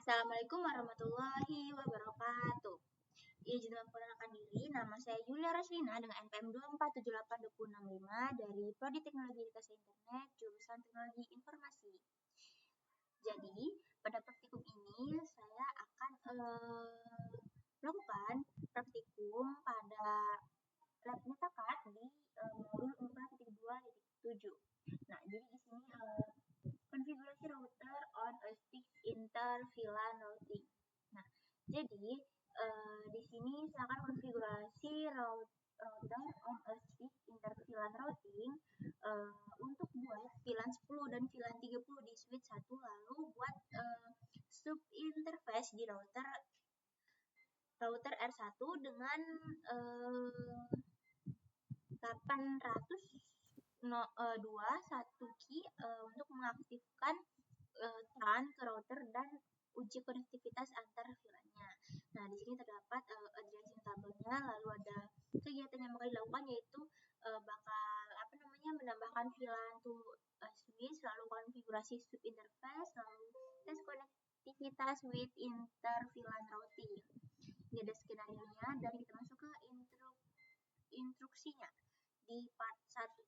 Assalamualaikum warahmatullahi wabarakatuh. Izin memperkenalkan diri, nama saya Yulia Raslina dengan NPM 2478265 dari Prodi Teknologi Data Internet, jurusan Teknologi Informasi. Jadi, pada praktikum ini saya akan melakukan praktikum pada lab metakat di modul 4.2.7. Nah, jadi di sini konfigurasi router on a stick inter-VLAN routing. Nah, jadi di sini saya akan konfigurasi router on a stick inter-VLAN routing untuk buat VLAN 10 dan VLAN 30 di switch 1, lalu buat sub interface di router R1 dengan 802.1 key untuk mengaktifkan TRAN ke router dan uji konektivitas antar VLAN-nya. Nah, di sini terdapat addressing tabelnya, lalu ada kegiatan yang bakal dilakukan yaitu menambahkan VLAN to switch, lalu konfigurasi sub interface, lalu tes konektivitas with inter VLAN routing. Ini ada skenario-nya dan kita masuk ke instruksinya di part 1.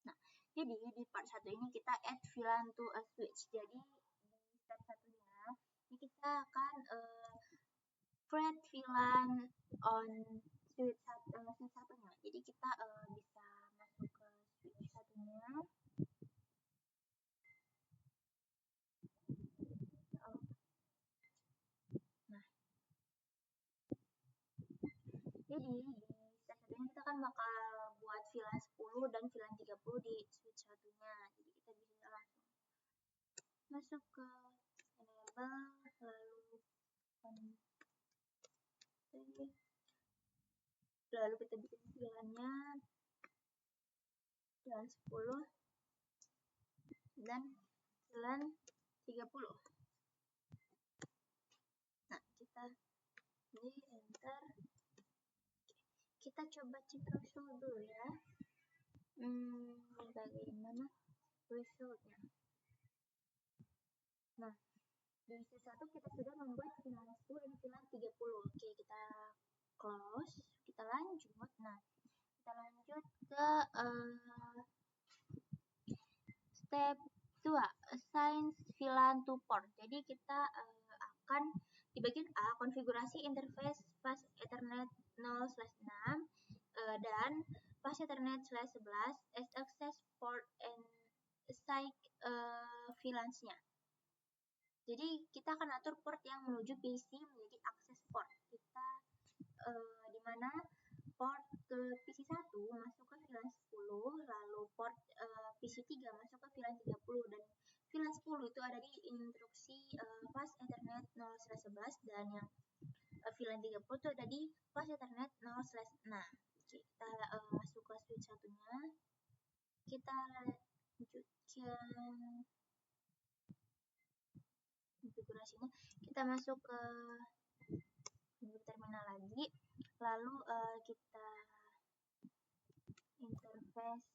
Nah, jadi di part 1 ini kita add VLAN to a switch. Jadi di step 1-nya ini kita akan create VLAN on switch 1-nya. Jadi kita bisa masuk ke switch 1-nya. Nah, jadi di step 1-nya kita kan bakal buat VLAN 10 dan VLAN 30 di switch 1-nya. Jadi kita bisa langsung masuk ke enable, lalu kita bikin VLAN-nya VLAN 10 dan VLAN 30. Nah, kita di enter. Kita coba cek result dulu ya. Bagaimana resultnya? Nah, di switch 1 kita sudah membuat VLAN 10 dan VLAN 30. Oke, kita close, kita lanjut. Nah, kita lanjut ke step 2, assign VLAN to port. Jadi kita akan di bagian A, konfigurasi interface fast Ethernet 0/6 dan fast Ethernet 11 as access port and assign VLANs-nya. Jadi kita akan atur port yang menuju PC menjadi access port. Kita di mana port ke PC 1 masuk ke VLAN 10, lalu port PC 3 masuk ke VLAN 30, dan VLAN 10 itu ada di instruksi fast Ethernet 0/11 dan yang VLAN 30 itu ada di fast Ethernet 0/6. Kita masuk ke switch 1-nya. Kita lanjutkan konfigurasinya. Kita masuk ke terminal lagi, lalu kita interface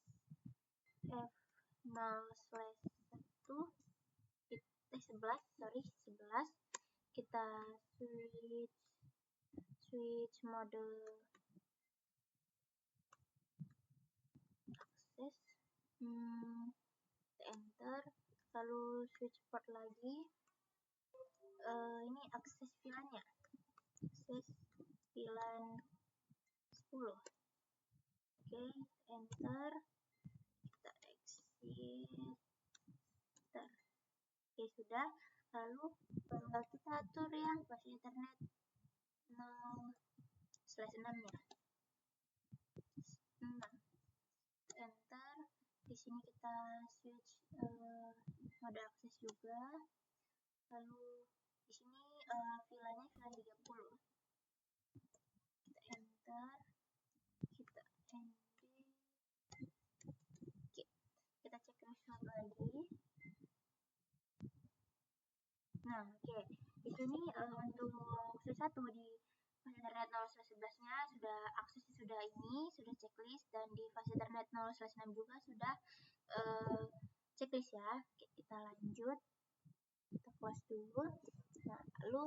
F0/1 11, kita switch mode access, enter, lalu switch port lagi. Ini akses VLAN-nya, akses VLAN 10. Oke, enter, kita exit, enter. Oke, sudah. Lalu kita atur yang fast Ethernet 0/6-nya. Enter. Di sini kita switch mode akses juga. Lalu di sini VLAN-nya VLAN 30. Kita enter. Kita end. Oke. Kita cek result lagi. Nah, oke. Di sini untuk switch 1 di fast Ethernet 0/11-nya sudah aksesnya sudah checklist, dan di fast Ethernet 0/6 juga sudah checklist ya. Oke, kita lanjut. Kita close dulu. Nah, lalu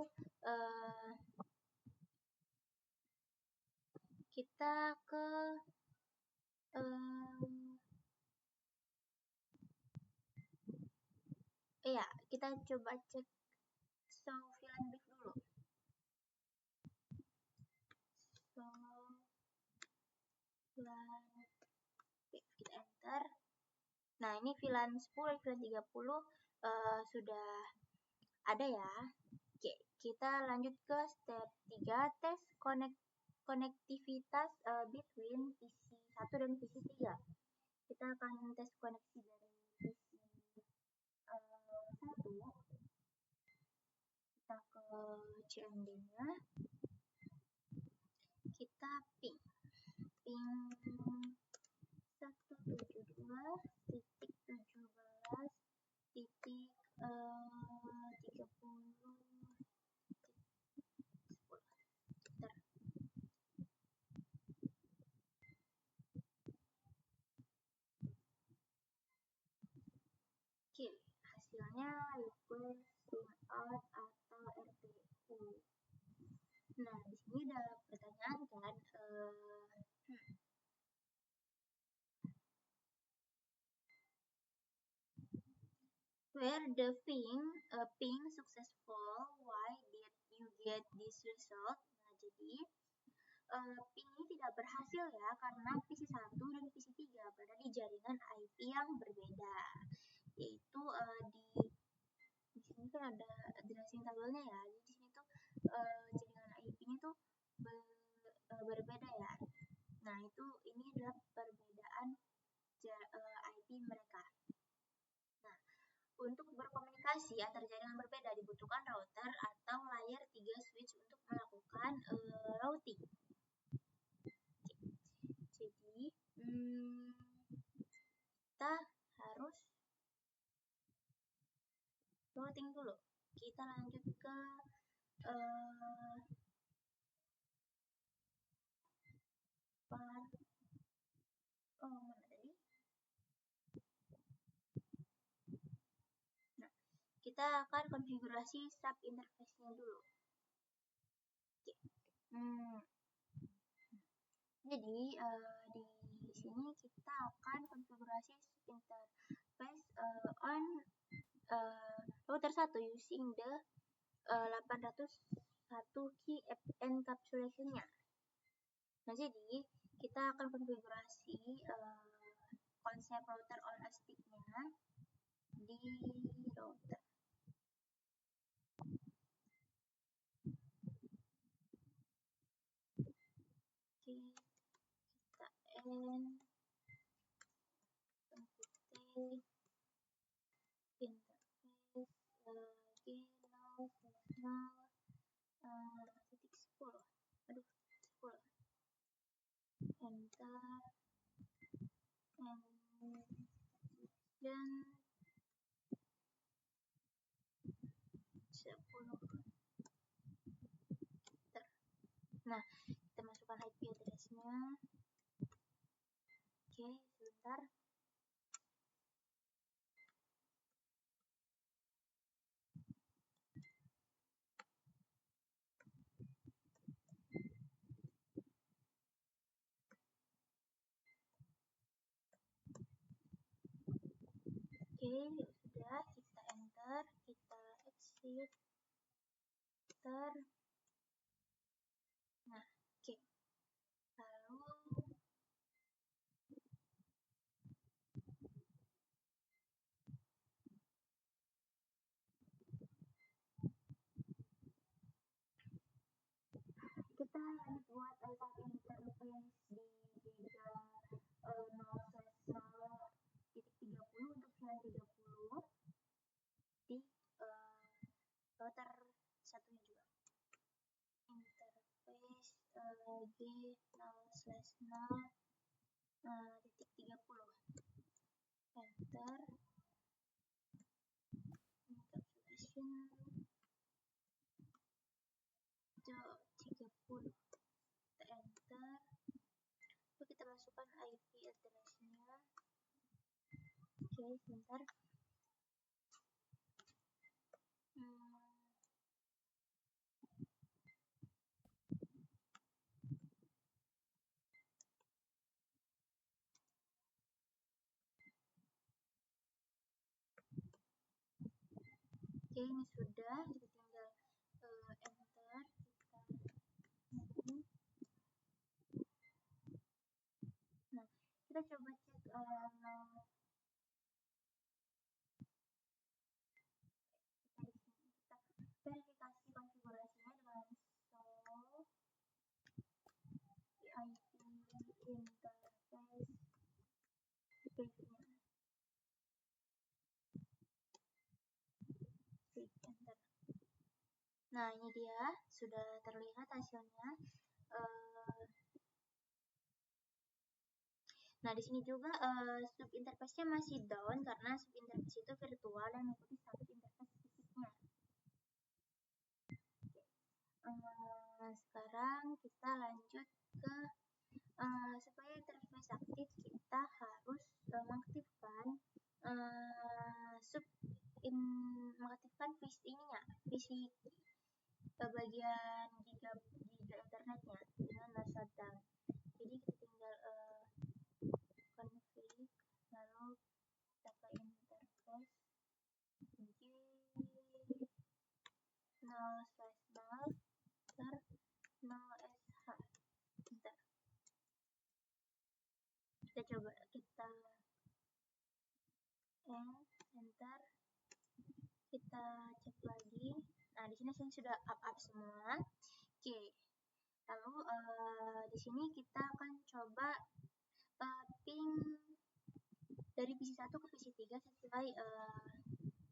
kita ke ya, kita coba cek show VLAN brief dulu. So VLAN brief, kita enter. Nah, ini VLAN 10, VLAN 30 sudah ada ya. Oke, kita lanjut ke step 3, tes konektivitas between PC 1 dan PC 3. Kita akan tes koneksi dari PC 1. Kita ke CMD-nya. Kita ping 172.17.30.10. Oke, hasilnya request SIM out atau RTU. Nah, di sini ada pertanyaan kan, where the ping successful, why did you get this result? Nah, jadi ping ini tidak berhasil ya karena PC 1 dan PC 3 berada di jaringan IP yang berbeda, yaitu di sini kan ada addressing tabelnya ya. Jadi di sini tuh jaringan IP-nya tuh berbeda ya. Nah, ini adalah perbedaan IP mereka. Nah, untuk berkomunikasi antar jaringan berbeda dibutuhkan router atau layer 3 switch untuk melakukan routing. Jadi kita harus routing dulu. Kita lanjut ke mana tadi? Nah, kita akan konfigurasi sub interface-nya dulu. Oke. Jadi di sini kita akan konfigurasi interface on router 1 using the 801 key encapsulation-nya. Nah, jadi kita akan konfigurasi konsep router on a stick-nya di router. Oke, kita end interface titik 10. Aduh, 10. Enter dan 10. Nah, kita masukkan IP address-nya. Oke, sebentar. Oke, sudah, kita enter, kita exit, enter. Nah, oke. Lalu kita lanjut buat sub interface di 3.0/0.30 untuk VLAN 30 di router satunya juga. Interface G0/0.30. Enter. Encapsulation 30. Kita enter. Lalu kita masukkan IP address-nya. Oke, sebentar. Oke, ini sudah, kita tinggal enter, nah kita coba cek kita verifikasi konfigurasinya dengan show IP interface page-nya. Enter. Nah, ini dia sudah terlihat hasilnya. Nah, di sini juga sub interface-nya masih down karena sub interface itu virtual dan mengikuti status interface fisiknya. Sekarang kita lanjut ke supaya interface aktif, kita harus mengaktifkan mengaktifkan visi bagian giga internetnya dengan shutdown. Jadi kita tinggal config, lalu kita ke interface G0/0 0sh. Kita coba enter, kita cek lagi. Nah, di sini sudah up semua. Oke. Lalu di sini kita akan coba ping dari PC 1 ke PC 3 sesuai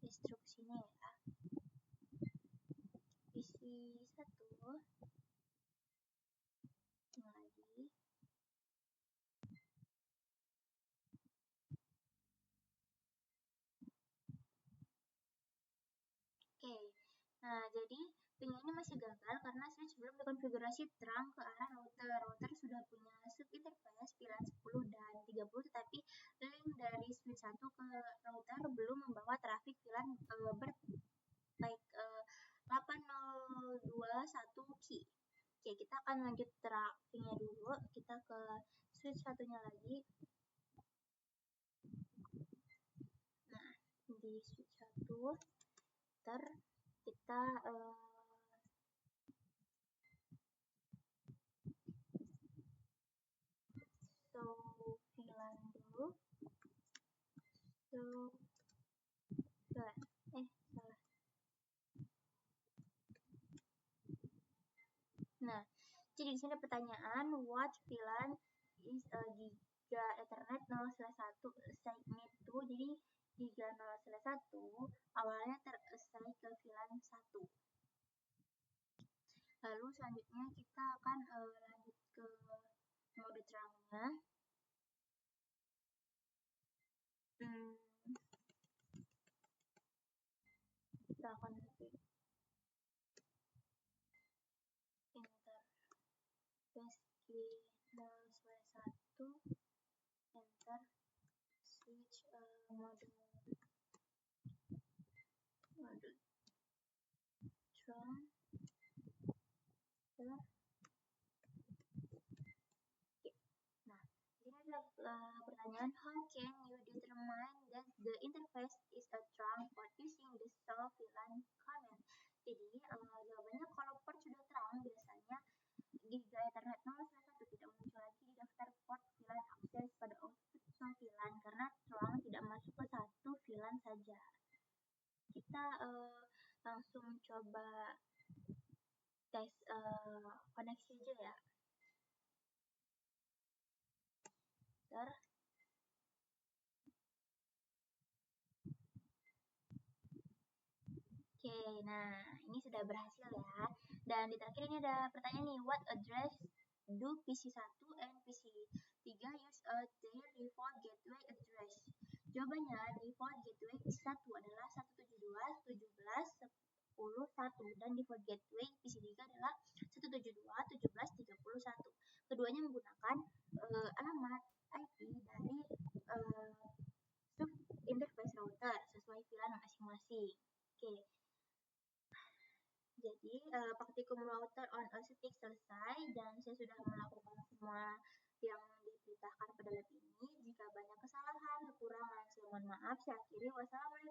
instruksinya ya. PC 1 lagi. Oke. Nah, jadi ping ini masih gagal karena switch belum dikonfigurasi terang ke arah router. Router sudah punya sub interface VLAN 10 dan 30, tetapi link dari switch 1 ke router belum membawa trafik VLAN baik 8021 key. Oke, kita akan lanjut trackingnya dulu. Kita ke switch satunya lagi. Nah, di switch 1 kita VLAN dulu. Salah. Nah, jadi di sini pertanyaan, what VLAN is a Giga Ethernet 0/1 segment 2. Jadi Giga 0/1 awalnya terassign ke VLAN 1. Lalu selanjutnya kita akan lanjut ke mode terangnya. Kita akan ketik interface G0/1, enter, switch mode terang. Nah, ini adalah pertanyaan, how can you determine that the interface is a terang port using the show VLAN command? Jadi jawabannya kalau port sudah terang, biasanya Giga Ethernet 0/1 tidak muncul lagi di daftar port VLAN akses pada output show VLAN karena terang tidak masuk ke satu VLAN saja. Kita langsung coba tes koneksi aja ya. Oke, nah ini sudah berhasil ya. Dan di terakhir ini ada pertanyaan nih, what address do PC1 and PC3 use their default gateway address? Jawabannya, default gateway PC1 adalah 172.17.10.1 dan default gateway PC3 adalah 172.17.31. Keduanya menggunakan alamat IP dari sub interface router sesuai VLAN masing-masing. Oke. Jadi praktikum router on a stick selesai dan saya sudah melakukan semua yang diperintahkan pada lab ini. Jika banyak kesalahan, kekurangan, saya mohon maaf. Saya akhiri. Wassalamualaikum.